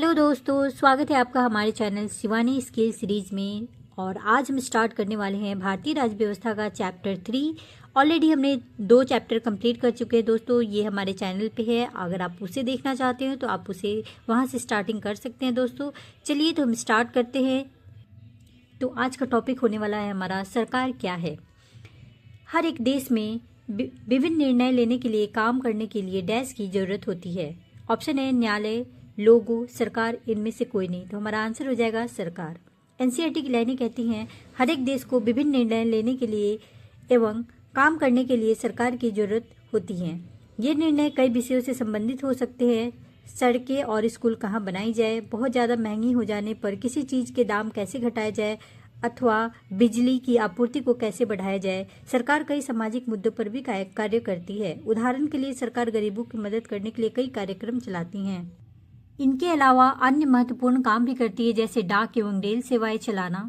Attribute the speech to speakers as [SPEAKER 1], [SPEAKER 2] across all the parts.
[SPEAKER 1] Hello दोस्तों, स्वागत है आपका हमारे चैनल शिवानी स्किल सीरीज में। और आज हम स्टार्ट करने वाले हैं भारतीय राज्य व्यवस्था का चैप्टर 3। ऑलरेडी हमने 2 चैप्टर कंप्लीट कर चुके हैं दोस्तों। ये हमारे चैनल पे है, अगर आप उसे देखना चाहते हो तो आप उसे वहां से स्टार्टिंग कर सकते हैं दोस्तों। चलिए तो हम स्टार्ट करते हैं। तो आज का टॉपिक होने वाला है हमारा सरकार क्या है। हर एक देश में विभिन्न निर्णय लेने के लिए, काम करने के लिए डैश की जरूरत होती है। ऑप्शन है न्यायालय, लोगों, सरकार, इनमें से कोई नहीं। तो हमारा आंसर हो जाएगा सरकार। एनसीईआरटी की लाइनें कहती हैं हर एक देश को विभिन्न निर्णय लेने के लिए एवं काम करने के लिए सरकार की जरूरत होती है। ये निर्णय कई विषयों से संबंधित हो सकते हैं। सड़कें और स्कूल कहाँ बनाई जाए, बहुत ज़्यादा महंगी हो जाने पर किसी चीज़ के दाम कैसे घटाए जाए, अथवा बिजली की आपूर्ति को कैसे बढ़ाया जाए। सरकार कई सामाजिक मुद्दों पर भी कार्य करती है। उदाहरण के लिए सरकार गरीबों की मदद करने के लिए कई कार्यक्रम चलाती हैं। इनके अलावा अन्य महत्वपूर्ण काम भी करती है, जैसे डाक एवं रेल सेवाएं चलाना।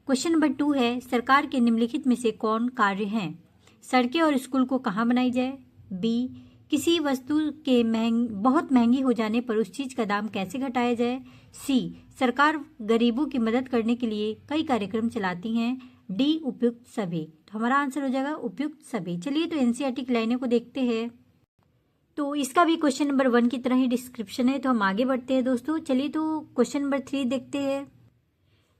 [SPEAKER 1] क्वेश्चन नंबर 2 है सरकार के निम्नलिखित में से कौन कार्य हैं। सड़कें और स्कूल को कहाँ बनाई जाए। बी, किसी वस्तु के बहुत महंगी हो जाने पर उस चीज का दाम कैसे घटाया जाए। सी, सरकार गरीबों की मदद करने के लिए कई कार्यक्रम चलाती हैं। डी, उपयुक्त सभी। तो हमारा आंसर हो जाएगा उपयुक्त सभी। चलिए तो एनसीईआरटी की लाइनों को देखते हैं। तो इसका भी क्वेश्चन नंबर 1 की तरह ही डिस्क्रिप्शन है। तो हम आगे बढ़ते हैं दोस्तों। चलिए तो क्वेश्चन नंबर 3 देखते हैं।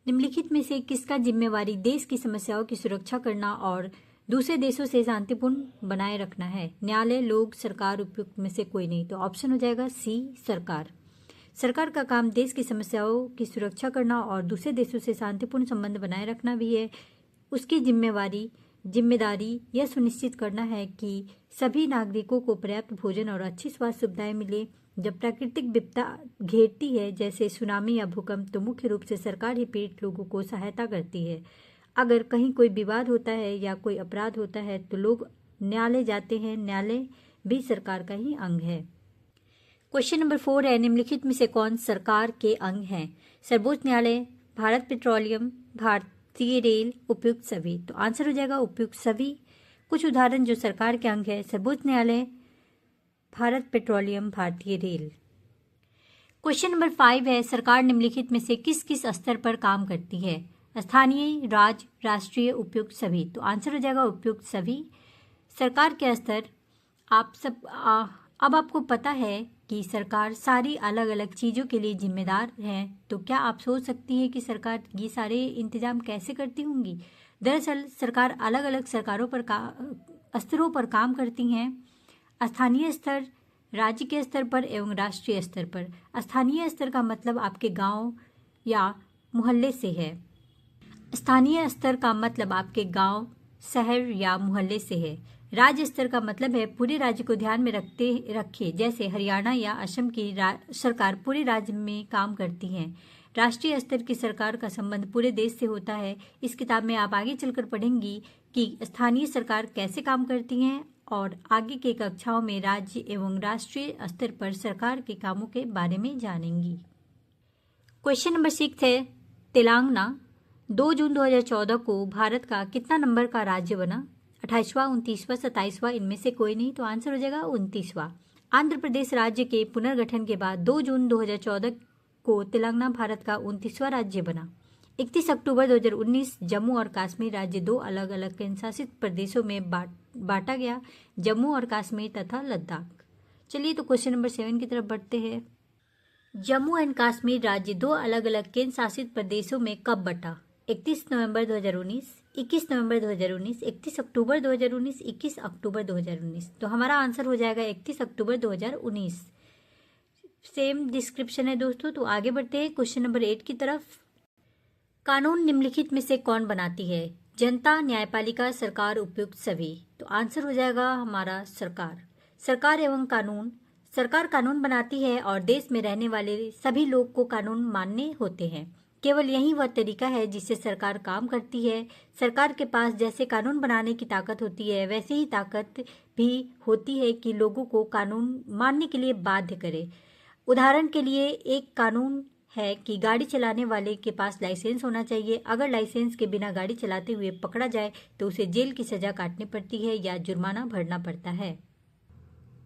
[SPEAKER 1] निम्नलिखित में से किसका जिम्मेवारी देश की समस्याओं की सुरक्षा करना और दूसरे देशों से शांतिपूर्ण बनाए रखना है। न्यायालय, लोग, सरकार, उपयुक्त में से कोई नहीं। तो ऑप्शन हो जाएगा सी, सरकार। सरकार का काम देश की समस्याओं की सुरक्षा करना और दूसरे देशों से शांतिपूर्ण संबंध बनाए रखना भी है। उसकी जिम्मेदारी यह सुनिश्चित करना है कि सभी नागरिकों को पर्याप्त भोजन और अच्छी स्वास्थ्य सुविधाएं मिले। जब प्राकृतिक विपदा घेरती है, जैसे सुनामी या भूकंप, तो मुख्य रूप से सरकार ही पीड़ित लोगों को सहायता करती है। अगर कहीं कोई विवाद होता है या कोई अपराध होता है तो लोग न्यायालय जाते हैं। न्यायालय भी सरकार का ही अंग है। क्वेश्चन नंबर 4 है निम्नलिखित में से कौन सरकार के अंग हैं। सर्वोच्च न्यायालय, भारत पेट्रोलियम, भारतीय रेल, उपयुक्त सभी। तो आंसर हो जाएगा उपयुक्त सभी। कुछ उदाहरण जो सरकार के अंग है: सर्वोच्च न्यायालय, भारत पेट्रोलियम, भारतीय रेल। क्वेश्चन नंबर 5 है सरकार निम्नलिखित में से किस किस स्तर पर काम करती है। स्थानीय, राज्य, राष्ट्रीय, उपयुक्त सभी। तो आंसर हो जाएगा उपयुक्त सभी। सरकार के स्तर अब आपको पता है कि सरकार सारी अलग अलग चीज़ों के लिए जिम्मेदार है। तो क्या आप सोच सकती हैं कि सरकार ये सारे इंतजाम कैसे करती होंगी। दरअसल सरकार अलग अलग स्तरों पर काम करती हैं। स्थानीय स्तर, राज्य के स्तर पर एवं राष्ट्रीय स्तर पर। स्थानीय स्तर का मतलब आपके गांव या मोहल्ले से है। स्थानीय स्तर का मतलब आपके गांव, शहर या मोहल्ले से है। राज्य स्तर का मतलब है पूरे राज्य को ध्यान में रखे, जैसे हरियाणा या असम की सरकार पूरे राज्य में काम करती है। राष्ट्रीय स्तर की सरकार का संबंध पूरे देश से होता है। इस किताब में आप आगे चलकर पढ़ेंगी कि स्थानीय सरकार कैसे काम करती हैं और आगे के कक्षाओं में राज्य एवं राष्ट्रीय स्तर पर सरकार के कामों के बारे में जानेंगी। क्वेश्चन नंबर 6 है तेलंगाना 2 जून 2014 को भारत का कितना नंबर का राज्य बना। 28वां, 29वां, 27वां, इनमें से कोई नहीं। तो आंसर हो जाएगा 29वां। आंध्र प्रदेश राज्य के पुनर्गठन के बाद 2 जून 2014 को तेलंगाना भारत का 29वां राज्य बना। 31 अक्टूबर 2019 जम्मू और कश्मीर राज्य 2 अलग अलग केंद्रशासित प्रदेशों में बांटा गया, जम्मू और कश्मीर तथा लद्दाख। चलिए तो क्वेश्चन नंबर 7 की तरफ बढ़ते हैं। जम्मू एंड कश्मीर राज्य 2 अलग अलग केंद्र शासित प्रदेशों में कब बटा। 31 नवंबर 2019, 21 नवंबर 2019, 31 अक्टूबर 2019, 21 अक्टूबर 2019। तो हमारा आंसर हो जाएगा 31 अक्टूबर 2019। सेम डिस्क्रिप्शन है दोस्तों। तो आगे बढ़ते हैं क्वेश्चन नंबर 8 की तरफ। कानून निम्नलिखित में से कौन बनाती है। जनता, न्यायपालिका, सरकार, उपयुक्त सभी। तो आंसर हो जाएगा हमारा सरकार। सरकार एवं कानून। सरकार कानून बनाती है और देश में रहने वाले सभी लोग को कानून मानने होते हैं। केवल यही वह तरीका है जिससे सरकार काम करती है। सरकार के पास जैसे कानून बनाने की ताकत होती है, वैसे ही ताकत भी होती है कि लोगों को कानून मानने के लिए बाध्य करे। उदाहरण के लिए एक कानून है कि गाड़ी चलाने वाले के पास लाइसेंस होना चाहिए। अगर लाइसेंस के बिना गाड़ी चलाते हुए पकड़ा जाए तो उसे जेल की सजा काटनी पड़ती है या जुर्माना भरना पड़ता है।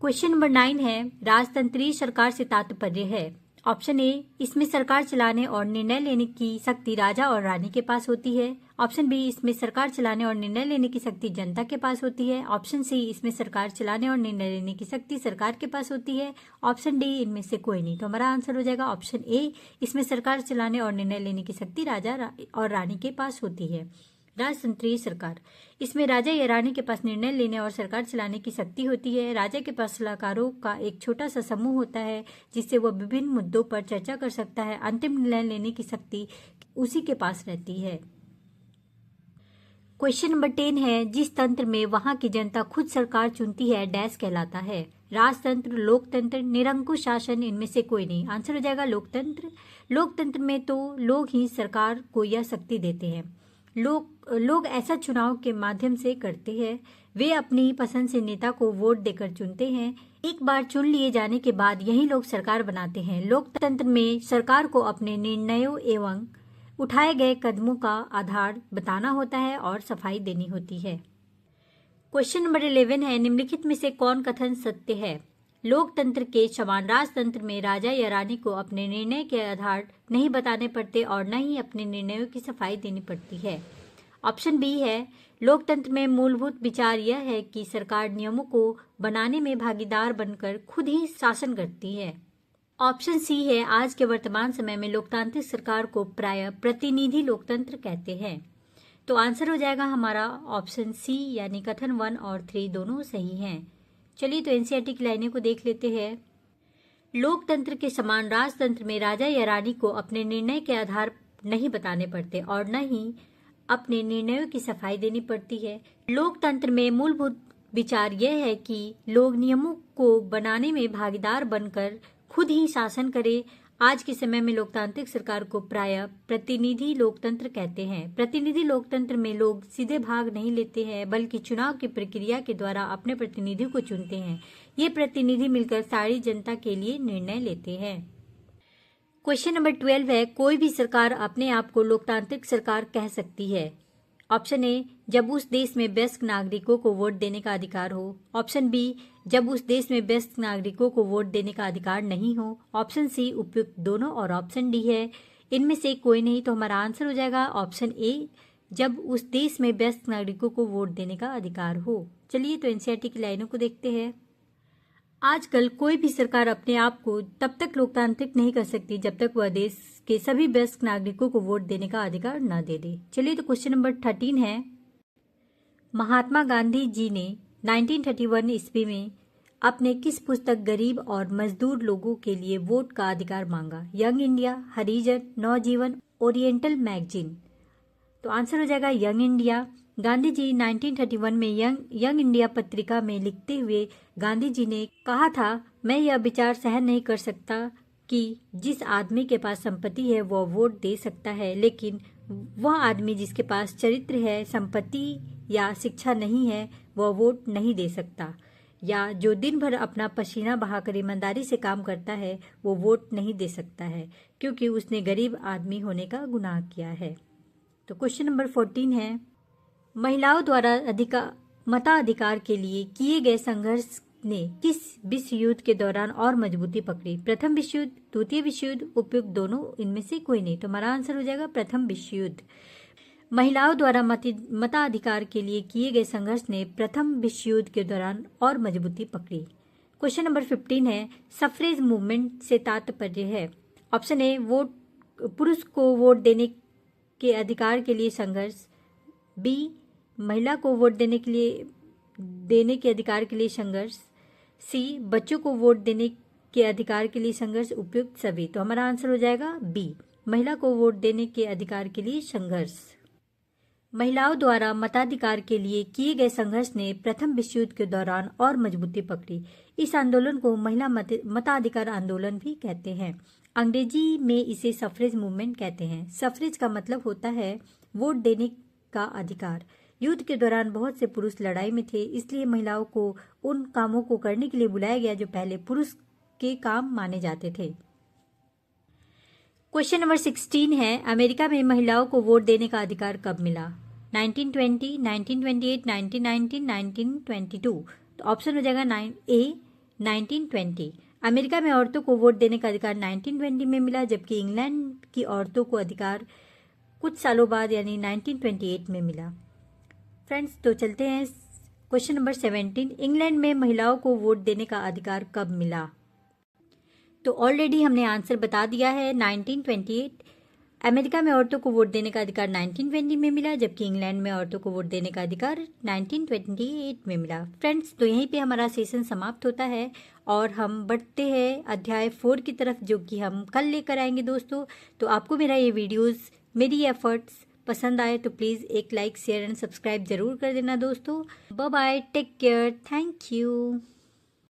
[SPEAKER 1] क्वेश्चन नंबर 9 है राजतंत्रीय सरकार से तात्पर्य है। ऑप्शन ए, इसमें सरकार चलाने और निर्णय लेने की शक्ति राजा और रानी के पास होती है। ऑप्शन बी, इसमें सरकार चलाने और निर्णय लेने की शक्ति जनता के पास होती है। ऑप्शन सी, इसमें सरकार चलाने और निर्णय लेने की शक्ति सरकार के पास होती है। ऑप्शन डी, इनमें से कोई नहीं। तो हमारा आंसर हो जाएगा ऑप्शन ए, इसमें सरकार चलाने और निर्णय लेने की शक्ति राजा और रानी के पास होती है। राजतंत्रीय सरकार, इसमें राजा या रानी के पास निर्णय लेने और सरकार चलाने की शक्ति होती है। राजा के पास सलाहकारों का एक छोटा सा समूह होता है जिससे वह विभिन्न मुद्दों पर चर्चा कर सकता है। अंतिम निर्णय लेने की शक्ति उसी के पास रहती है। क्वेश्चन नंबर 10 है, जिस तंत्र में वहां की जनता खुद सरकार चुनती है डैश कहलाता है। राजतंत्र, लोकतंत्र, निरंकुश शासन, इनमें से कोई नहीं। आंसर हो जाएगा लोकतंत्र। लोकतंत्र में तो लोग ही सरकार को यह शक्ति देते हैं। लोग ऐसा चुनाव के माध्यम से करते हैं। वे अपनी पसंद से नेता को वोट देकर चुनते हैं। एक बार चुन लिए जाने के बाद यही लोग सरकार बनाते हैं। लोकतंत्र में सरकार को अपने निर्णयों एवं उठाए गए कदमों का आधार बताना होता है और सफाई देनी होती है। क्वेश्चन नंबर 11 है, निम्नलिखित में से कौन कथन सत्य है। लोकतंत्र के समान राजतंत्र में राजा या रानी को अपने निर्णय के आधार नहीं बताने पड़ते और न ही अपने निर्णयों की सफाई देनी पड़ती है। ऑप्शन बी है, लोकतंत्र में मूलभूत विचार यह है कि सरकार नियमों को बनाने में भागीदार बनकर खुद ही शासन करती है। ऑप्शन सी है, आज के वर्तमान समय में लोकतांत्रिक सरकार को प्रायः प्रतिनिधि लोकतंत्र कहते हैं। तो आंसर हो जाएगा हमारा ऑप्शन सी, यानी कथन 1 और 3 दोनों सही हैं। चलिए तो एनसीईआरटी की लाइनें को देख लेते हैं। लोकतंत्र के समान राजतंत्र में राजा या रानी को अपने निर्णय के आधार नहीं बताने पड़ते और न ही अपने निर्णयों की सफाई देनी पड़ती है। लोकतंत्र में मूलभूत विचार यह है कि लोग नियमों को बनाने में भागीदार बनकर खुद ही शासन करे। आज के समय में लोकतांत्रिक सरकार को प्रायः प्रतिनिधि लोकतंत्र कहते हैं। प्रतिनिधि लोकतंत्र में लोग सीधे भाग नहीं लेते हैं बल्कि चुनाव की प्रक्रिया के द्वारा अपने प्रतिनिधि को चुनते हैं। ये प्रतिनिधि मिलकर सारी जनता के लिए निर्णय लेते हैं। क्वेश्चन नंबर 12 है, कोई भी सरकार अपने आप को लोकतांत्रिक सरकार कह सकती है। ऑप्शन ए, जब उस देश में वयस्क नागरिकों को वोट देने का अधिकार हो। ऑप्शन बी, जब उस देश में वयस्क नागरिकों को वोट देने का अधिकार नहीं हो। ऑप्शन सी, उपयुक्त दोनों, और ऑप्शन डी है इनमें से कोई नहीं। तो हमारा आंसर हो जाएगा ऑप्शन ए, जब उस देश में वयस्क नागरिकों को वोट देने का अधिकार हो। चलिए तो एनसीईआरटी की लाइनों को देखते हैं। आजकल कोई भी सरकार अपने आप को तब तक लोकतांत्रिक नहीं कर सकती जब तक वह देश के सभी वयस्क नागरिकों को वोट देने का अधिकार न दे दे। चलिए तो क्वेश्चन नंबर 13 है, महात्मा गांधी जी ने 1931 ईस्वी में अपने किस पुस्तक गरीब और मजदूर लोगों के लिए वोट का अधिकार मांगा। यंग इंडिया, हरिजन, नवजीवन, ओरिएंटल मैगजीन। तो आंसर हो जाएगा यंग इंडिया। गांधी जी 1931 में यंग इंडिया पत्रिका में लिखते हुए गांधी जी ने कहा था, मैं यह विचार सहन नहीं कर सकता कि जिस आदमी के पास संपत्ति है वह वोट दे सकता है, लेकिन वह आदमी जिसके पास चरित्र है, संपत्ति या शिक्षा नहीं है, वह वोट नहीं दे सकता। या जो दिन भर अपना पसीना बहाकर ईमानदारी से काम करता है वो वोट नहीं दे सकता है, क्योंकि उसने गरीब आदमी होने का गुनाह किया है। तो क्वेश्चन नंबर 14 है, महिलाओं द्वारा मताधिकार के लिए किए गए संघर्ष ने किस विश्व युद्ध के दौरान और मजबूती पकड़ी। प्रथम विश्व युद्ध, द्वितीय विश्व युद्ध, उपयुक्त दोनों, इनमें से कोई नहीं। तो हमारा आंसर हो जाएगा प्रथम विश्व युद्ध। महिलाओं द्वारा मताधिकार के लिए किए गए संघर्ष ने प्रथम विश्व युद्ध के दौरान और मजबूती पकड़ी। क्वेश्चन नंबर 15 है, सफरेज मूवमेंट से तात्पर्य है। ऑप्शन ए, वोट, पुरुष को वोट देने के अधिकार के लिए संघर्ष। बी, महिला को वोट देने के अधिकार के लिए संघर्ष। सी, बच्चों को वोट देने के अधिकार के लिए संघर्ष। उपयुक्त सभी। तो हमारा आंसर हो जाएगा बी, महिला को वोट देने के अधिकार के लिए संघर्ष। महिलाओं द्वारा मताधिकार के लिए किए गए संघर्ष ने प्रथम विश्व युद्ध के दौरान और मजबूती पकड़ी। इस आंदोलन को महिला मताधिकार आंदोलन भी कहते हैं। अंग्रेजी में इसे सफरेज मूवमेंट कहते हैं। सफरेज का मतलब होता है वोट देने का अधिकार। युद्ध के दौरान बहुत से पुरुष लड़ाई में थे, इसलिए महिलाओं को उन कामों को करने के लिए बुलाया गया जो पहले पुरुष के काम माने जाते थे। क्वेश्चन नंबर 16 है, अमेरिका में महिलाओं को वोट देने का अधिकार कब मिला। 1920, 1928, 1919, 1922। तो ऑप्शन हो जाएगा ए, 1920। अमेरिका में औरतों को वोट देने का अधिकार 1920 में मिला, जबकि इंग्लैंड की औरतों को अधिकार कुछ सालों बाद यानी 1928 में मिला। फ्रेंड्स, तो चलते हैं क्वेश्चन नंबर 17। इंग्लैंड में महिलाओं को वोट देने का अधिकार कब मिला? तो ऑलरेडी हमने आंसर बता दिया है, 1928। अमेरिका में औरतों को वोट देने का अधिकार 1920 में मिला, जबकि इंग्लैंड में औरतों को वोट देने का अधिकार 1928 में मिला। फ्रेंड्स, तो यहीं पे हमारा सेशन समाप्त होता है और हम बढ़ते हैं अध्याय 4 की तरफ, जो कि हम कल लेकर आएंगे दोस्तों। तो आपको मेरा ये वीडियोस, मेरी एफर्ट्स पसंद आए तो प्लीज़ एक लाइक, शेयर एंड सब्सक्राइब जरूर कर देना दोस्तों। Bye bye, take care, thank you.